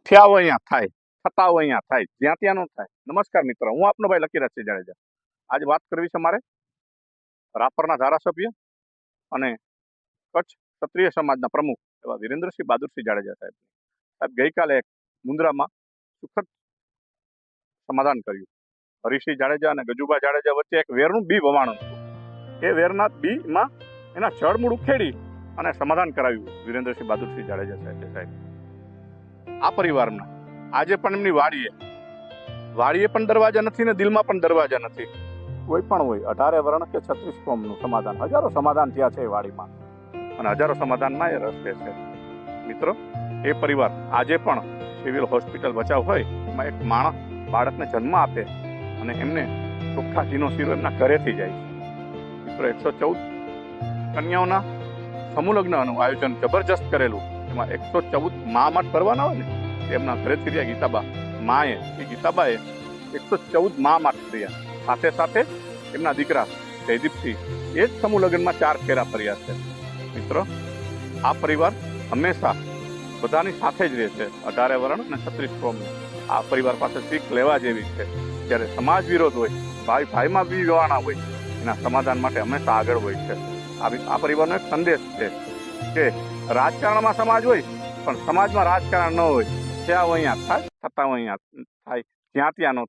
થયા હોય અહીંયા થાય, થતા હોય અહીંયા થાય, જ્યાં ત્યાં નો થાય. નમસ્કાર મિત્રો, હું આપનો ભાઈ લકીરાજસિંહ જાડેજા. આજે વાત કરવી છે મારે રાપરના ધારાસભ્ય અને કચ્છ ક્ષત્રિય સમાજના પ્રમુખ એવા વિરેન્દ્રસિંહ બહાદુરસિંહ જાડેજા સાહેબ. સાહેબ ગઈકાલે એક મુન્દ્રામાં સુખદ સમાધાન કર્યું. હરીસિંહ જાડેજા અને ગજુભા જાડેજા વચ્ચે એક વેરનું બી વવાણું હતું. એ વેરના બીમાં એના જળમૂળ ઉખેડી અને સમાધાન કરાવ્યું વિરેન્દ્રસિંહ બહાદુરસિંહ જાડેજા સાહેબ. આ પરિવારના આજે પણ એમની વાડીએ પણ દરવાજા નથી ને દિલમાં પણ દરવાજા નથી. કોઈ પણ હોય 18 વર્ણ કે 36 કોમનું સમાધાન, હજારો સમાધાન થયા છે એ વાડીમાં અને હજારો સમાધાનમાં એ રસ્તે છે. મિત્રો, એ પરિવાર આજે પણ સિવિલ હોસ્પિટલ બચાવ હોય એમાં એક માણસ બાળકને જન્મ આપે અને એમને ચોખ્ખા ઘીનો શીરો એમના ઘરેથી જાય છે. મિત્રો, 114 કન્યાઓના સમૂહ લગ્નનું આયોજન જબરજસ્ત કરેલું. એમાં 114 મઠ કરવાના હોય ને એમના ઘરેથી રહ્યા ગીતાબા માએ, એ ગીતાબાએ 114 મઠ કર્યા. સાથે સાથે એમના દીકરા જયદીપસિંહ એ જ સમૂહ લગ્નમાં 4 ફેરા ફર્યા છે. મિત્રો, આ પરિવાર હંમેશા બધાની સાથે જ રહે છે. 18 વર્ણ અને 36 કોમ. આ પરિવાર પાસે શીખ લેવા જેવી છે. જ્યારે સમાજ વિરોધ હોય, ભાઈ ભાઈમાં વિવાણા હોય, એના સમાધાન માટે હંમેશા આગળ હોય છે. આ પરિવારનો એક સંદેશ છે કે રાજકારણમાં સમાજ હોય પણ સમાજમાં રાજકારણ ન હોય. ત્યાં અહીંયા થાય, થતા અહીંયા થાય, જ્યાં ત્યાં નો